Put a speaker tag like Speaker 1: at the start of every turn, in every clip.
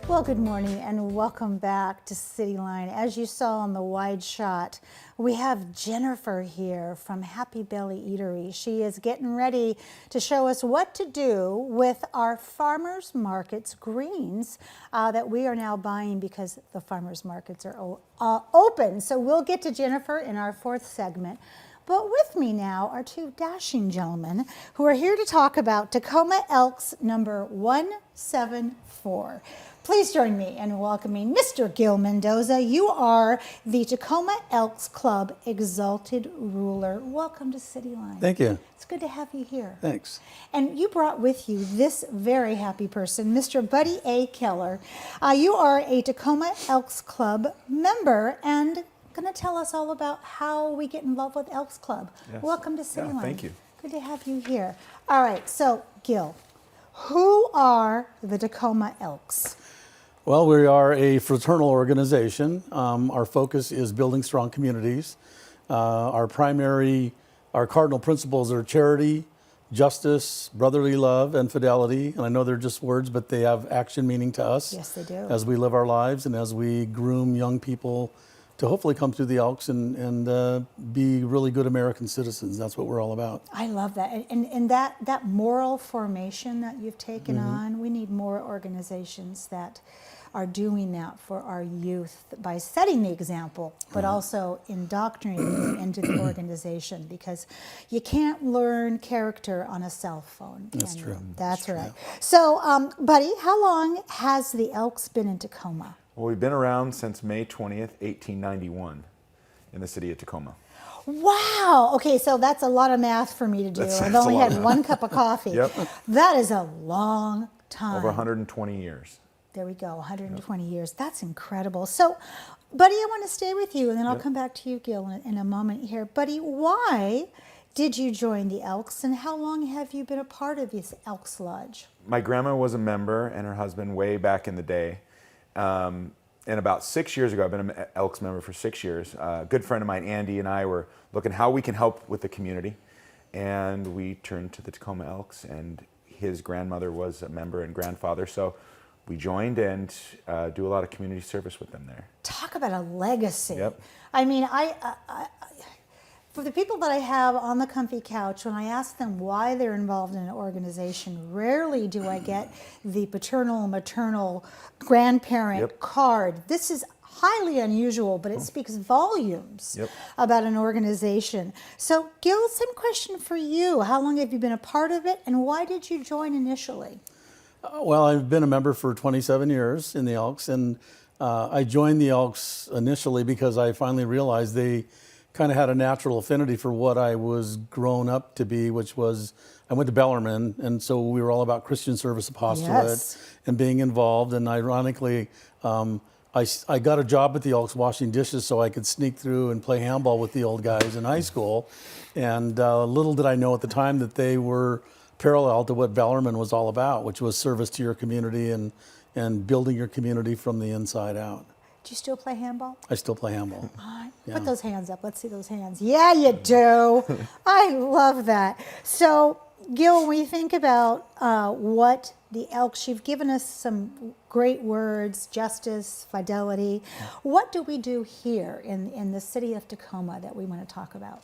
Speaker 1: Well, good morning and welcome back to Cityline. As you saw on the wide shot, we have Jennifer here from Happy Belly Eatery. She is getting ready to show us what to do with our farmers markets greens that we are now buying because the farmers markets are open. So we'll get to Jennifer in our fourth segment. But with me now are two dashing gentlemen who are here to talk about Tacoma Elks number 174. Please join me in welcoming Mr. Gil Mendoza. You are the Tacoma Elks Club Exalted Ruler. Welcome to Cityline.
Speaker 2: Thank you.
Speaker 1: It's good to have you here.
Speaker 2: Thanks.
Speaker 1: And you brought with you this very happy person, Mr. Buddy A. Keller. You are a Tacoma Elks Club member and going to tell us all about how we get involved with Elks Club.
Speaker 3: Yes.
Speaker 1: Welcome to Cityline.
Speaker 3: Yeah, thank you.
Speaker 1: Good to have you here. All right, so Gil, who are the Tacoma Elks?
Speaker 2: Well, we are a fraternal organization. Our focus is building strong communities. Our cardinal principles are charity, justice, brotherly love, and fidelity. And I know they're just words, but they have action meaning to us.
Speaker 1: Yes, they do.
Speaker 2: As we live our lives and as we groom young people to hopefully come through the Elks and be really good American citizens. That's what we're all about.
Speaker 1: I love that. And that moral formation that you've taken on, we need more organizations that are doing that for our youth by setting the example, but also indoctrinating them into the organization, because you can't learn character on a cell phone.
Speaker 2: That's true.
Speaker 1: That's right. So, Buddy, how long has the Elks been in Tacoma?
Speaker 3: Well, we've been around since May 20th, 1891 in the city of Tacoma.
Speaker 1: Wow. Okay, so that's a lot of math for me to do. I've only had one cup of coffee.
Speaker 3: Yep.
Speaker 1: That is a long time.
Speaker 3: Over 120 years.
Speaker 1: There we go, 120 years. That's incredible. So, Buddy, I want to stay with you, and then I'll come back to you, Gil, in a moment here. Buddy, why did you join the Elks, and how long have you been a part of this Elks Lodge?
Speaker 3: My grandma was a member, and her husband way back in the day. And about 6 years ago, I've been an Elks member for 6 years. A good friend of mine, Andy, and I were looking how we can help with the community. And we turned to the Tacoma Elks, and his grandmother was a member and grandfather. So we joined and do a lot of community service with them there.
Speaker 1: Talk about a legacy.
Speaker 3: Yep.
Speaker 1: I mean, for the people that I have on the comfy couch, when I ask them why they're involved in an organization, rarely do I get the paternal, maternal, grandparent card. This is highly unusual, but it speaks volumes about an organization. So, Gil, same question for you. How long have you been a part of it, and why did you join initially?
Speaker 2: Well, I've been a member for 27 years in the Elks, and I joined the Elks initially because I finally realized they kind of had a natural affinity for what I was grown up to be, which was, I went to Bellarmine, and so we were all about Christian service apostolate and being involved. And ironically, I got a job at the Elks washing dishes so I could sneak through and play handball with the old guys in high school. And little did I know at the time that they were parallel to what Bellarmine was all about, which was service to your community and building your community from the inside out.
Speaker 1: Do you still play handball?
Speaker 2: I still play handball.
Speaker 1: Put those hands up. Let's see those hands. Yeah, you do. I love that. So, Gil, when you think about what the Elks, you've given us some great words, justice, fidelity. What do we do here in the city of Tacoma that we want to talk about?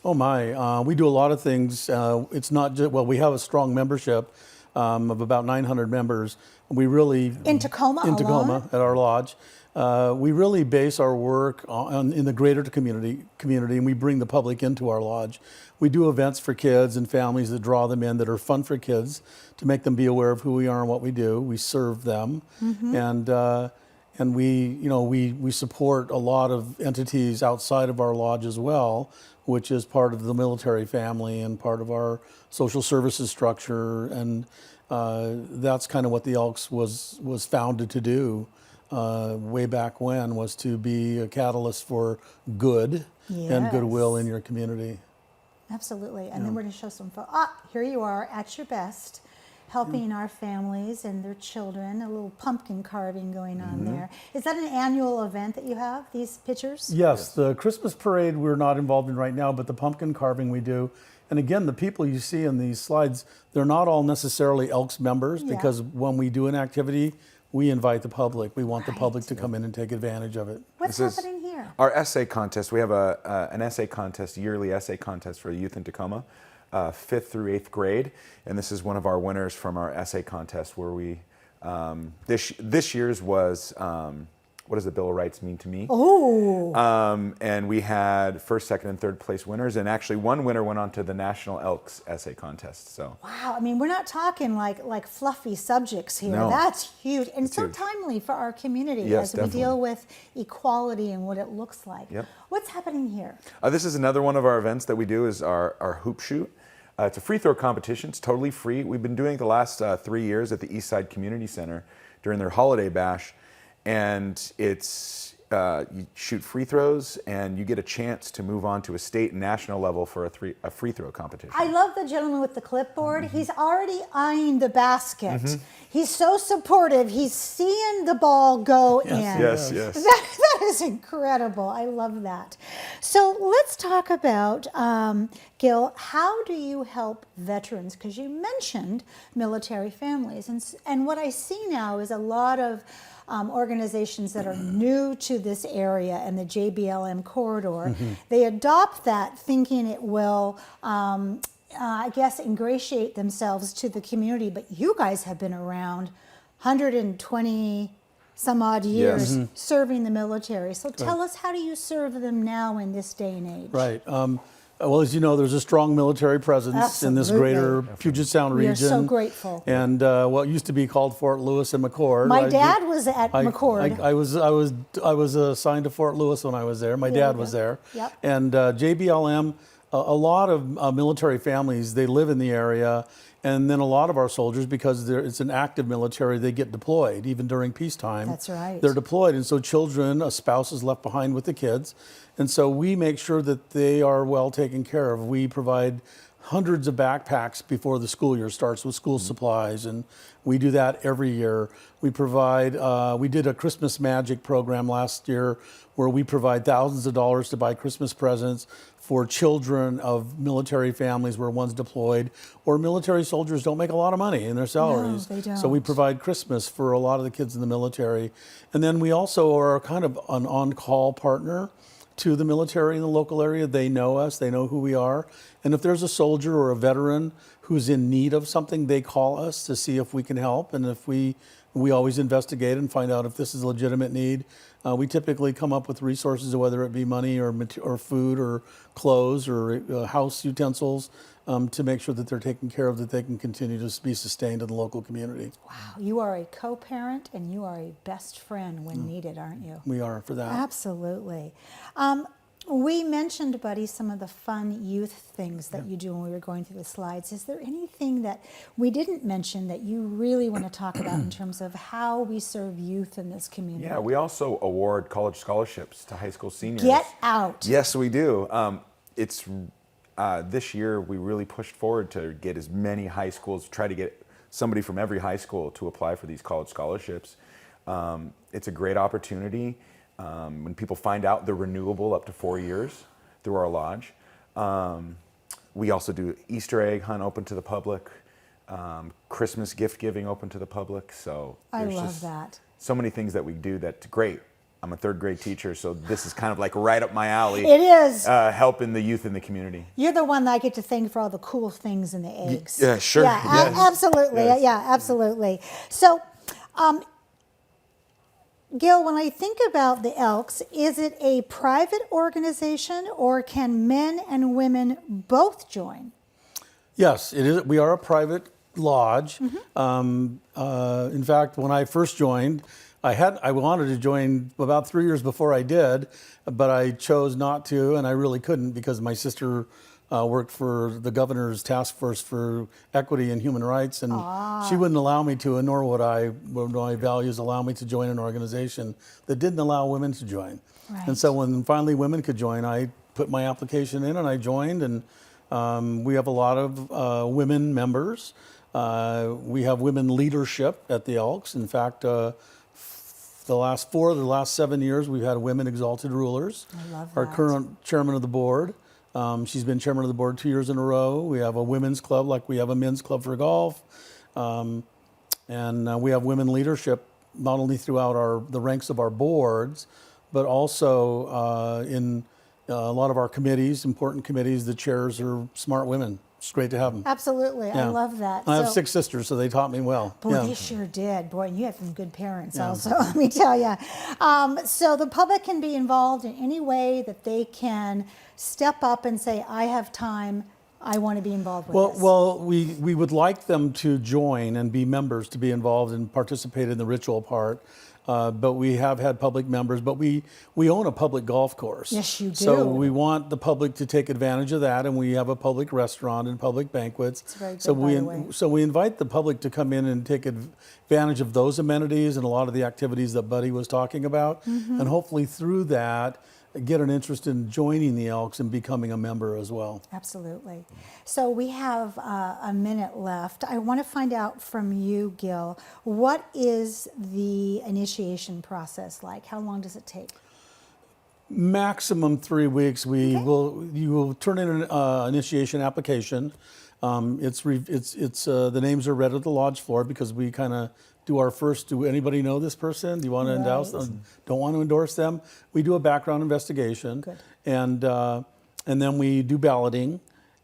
Speaker 2: Oh my, we do a lot of things. It's not just, well, we have a strong membership of about 900 members. We really...
Speaker 1: In Tacoma
Speaker 2: In Tacoma,
Speaker 1: alone?
Speaker 2: at our lodge. We really base our work in the greater community, and we bring the public into our lodge. We do events for kids and families that draw them in that are fun for kids to make them be aware of who we are and what we do. We serve them, and we support a lot of entities outside of our lodge as well, which is part of the military family and part of our social services structure, and that's kind of what the Elks was founded to do. Way back when, was to be a catalyst for good and goodwill in your community.
Speaker 1: Absolutely. And then we're going to show some here you are at your best, helping our families and their children, a little pumpkin carving going on there. Is that an annual event that you have, these pictures?
Speaker 2: Yes, the Christmas parade we're not involved in right now, but the pumpkin carving we do. And again, the people you see in these slides, they're not all necessarily Elks members, because when we do an activity, we invite the public. We want the public
Speaker 1: Right.
Speaker 2: to come in and take advantage of it.
Speaker 1: What's
Speaker 3: This is
Speaker 1: happening here?
Speaker 3: Our essay contest. We have an essay contest, yearly essay contest for the youth in Tacoma, 5th through 8th grade, and this is one of our winners from our essay contest where we this year's was what does the Bill of Rights mean to me?
Speaker 1: Oh,
Speaker 3: And we had first, second, and third place winners, and actually one winner went on to the National Elks essay contest. So
Speaker 1: wow. I mean, we're not talking like fluffy subjects here.
Speaker 3: No.
Speaker 1: That's huge. And so
Speaker 3: huge.
Speaker 1: timely for our community
Speaker 3: Yes,
Speaker 1: as we deal
Speaker 3: definitely.
Speaker 1: with equality and what it looks like.
Speaker 3: Yep.
Speaker 1: What's happening here?
Speaker 3: this is another one of our events that we do is our hoop shoot. It's a free throw competition. It's totally free. We've been doing it the last 3 years at the Eastside Community Center during their holiday bash, and it's you shoot free throws and you get a chance to move on to a state and national level for a free throw competition.
Speaker 1: I love the gentleman with the clipboard.
Speaker 3: Mm-hmm.
Speaker 1: He's already eyeing the basket. He's so supportive. He's seeing the ball go in.
Speaker 3: Yes, yes.
Speaker 1: That is incredible. I love that. So let's talk about, Gil, how do you help veterans? Because you mentioned military families. And what I see now is a lot of organizations that are new to this area and the JBLM corridor. They adopt that thinking it will I guess, ingratiate themselves to the community, but you guys have been around 120 some odd years
Speaker 3: Yes.
Speaker 1: serving the military. So tell us, how do you serve them now in this day and age?
Speaker 2: Right. Well, as you know, there's a strong military presence in this
Speaker 1: Absolutely.
Speaker 2: greater Puget Sound
Speaker 1: We are
Speaker 2: region.
Speaker 1: so grateful.
Speaker 2: And what used to be called Fort Lewis and McCord.
Speaker 1: My dad was at McCord.
Speaker 2: I was assigned to Fort Lewis when I was there. My dad was there.
Speaker 1: Yep.
Speaker 2: And JBLM, a lot of military families, they live in the area. And then a lot of our soldiers, because it's an active military, they get deployed even during peacetime.
Speaker 1: That's right.
Speaker 2: They're deployed, and so children, a spouse is left behind with the kids, and so we make sure that they are well taken care of. We provide hundreds of backpacks before the school year starts with school supplies, and we do that every year. We provide. We did a Christmas Magic program last year where we provide thousands of dollars to buy Christmas presents for children of military families where one's deployed, or military soldiers don't make a lot of money in their salaries.
Speaker 1: they don't.
Speaker 2: So we provide Christmas for a lot of the kids in the military. And then we also are kind of an on-call partner to the military in the local area. They know us, they know who we are. And if there's a soldier or a veteran who's in need of something, they call us to see if we can help. And if we always investigate and find out if this is a legitimate need. We typically come up with resources, whether it be money or food or clothes or house utensils, to make sure that they're taken care of, that they can continue to be sustained in the local community.
Speaker 1: Wow, you are a co-parent and you are a best friend when needed, aren't you?
Speaker 2: We are for that.
Speaker 1: Absolutely. We mentioned, Buddy, some of the fun youth things that you do when we were going through the slides. Is there anything that we didn't mention that you really want to talk about in terms of how we serve youth in this community?
Speaker 3: Yeah, we also award college scholarships to high school seniors.
Speaker 1: Get out.
Speaker 3: Yes, we do. It's this year we really pushed forward to get as many high schools, try to get somebody from every high school to apply for these college scholarships. It's a great opportunity. When people find out they're renewable up to 4 years through our lodge. We also do Easter egg hunt open to the public, Christmas gift giving open to the public. So
Speaker 1: I
Speaker 3: there's
Speaker 1: love
Speaker 3: just
Speaker 1: that.
Speaker 3: so many things that we do that's great. I'm a third grade teacher, so this is kind of like right up my alley.
Speaker 1: It is.
Speaker 3: Helping the youth in the community.
Speaker 1: You're the one that I get to thank for all the cool things in the eggs.
Speaker 3: yeah, sure.
Speaker 1: Yeah,
Speaker 3: Yes.
Speaker 1: absolutely.
Speaker 3: Yes.
Speaker 1: Yeah, absolutely. So, Gil, when I think about the Elks, is it a private organization or can men and women both join?
Speaker 2: Yes, it is. We are a private lodge. In fact, when I first joined, I wanted to join about 3 years before I did, but I chose not to, and I really couldn't because my sister worked for the governor's task force for equity and human rights, and she wouldn't allow me to, and nor would my values allow me to join an organization that didn't allow women to join.
Speaker 1: Right.
Speaker 2: And so when finally women could join, I put my application in and I joined, and we have a lot of women members. We have women leadership at the Elks. In fact, the last 7 years, we've had women exalted rulers.
Speaker 1: I love
Speaker 2: Our
Speaker 1: that.
Speaker 2: current chairman of the board, she's been chairman of the board 2 years in a row. We have a women's club like we have a men's club for golf. And we have women leadership not only throughout the ranks of our boards, but also in a lot of our committees, important committees. The chairs are smart women. It's great to have them.
Speaker 1: Absolutely. I love that.
Speaker 2: I have 6 sisters, so they taught me well.
Speaker 1: Boy, they sure did. Boy, and you have some good parents also, let me tell you. So the public can be involved in any way that they can step up and say, I have time, I want to be involved with this.
Speaker 2: Well, we would like them to join and be members, to be involved and participate in the ritual part. But we have had public members, but we own a public golf course.
Speaker 1: Yes, you do.
Speaker 2: So we want the public to take advantage of that, and we have a public restaurant and public banquets.
Speaker 1: It's very good,
Speaker 2: so
Speaker 1: by the way.
Speaker 2: So we invite the public to come in and take advantage of those amenities and a lot of the activities that Buddy was talking about, and hopefully through that, get an interest in joining the Elks and becoming a member as well.
Speaker 1: Absolutely. So we have a minute left. I want to find out from you, Gil, what is the initiation process like? How long does it take?
Speaker 2: Maximum 3 weeks. You will turn in an initiation application. The names are read at the lodge floor because we kind of do our first. Do anybody know this person? Do you want to endorse them? Don't want to endorse them? We do a background investigation.
Speaker 1: Good.
Speaker 2: And then we do balloting,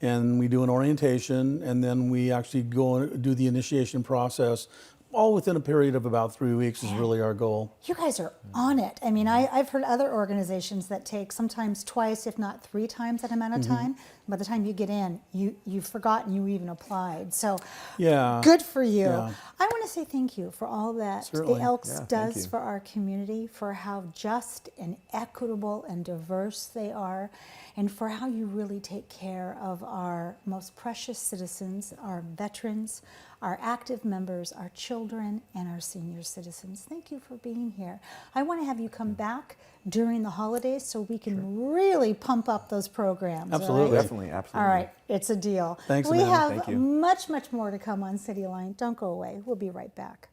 Speaker 2: and we do an orientation, and then we actually go and do the initiation process. All within a period of about 3 weeks is really our goal.
Speaker 1: You guys are on it. I mean, I've heard other organizations that take sometimes twice, if not 3 times that amount of time. By the time you get in, you've forgotten you even applied. So good for you.
Speaker 2: Yeah.
Speaker 1: I want to say thank you for all that
Speaker 2: Certainly.
Speaker 1: the Elks
Speaker 3: Yeah, thank
Speaker 1: does
Speaker 3: you.
Speaker 1: for our community, for how just and equitable and diverse they are, and for how you really take care of our most precious citizens, our veterans, our active members, our children, and our senior citizens. Thank you for being here. I want to have you come back during the holidays so we can really pump up those programs. all
Speaker 2: Absolutely.
Speaker 1: right?
Speaker 3: Definitely, absolutely.
Speaker 1: All right, it's a deal.
Speaker 2: Thanks,
Speaker 1: we
Speaker 2: Amanda.
Speaker 1: have
Speaker 3: Thank you.
Speaker 1: much, much more to come on Cityline. Don't go away. We'll be right back.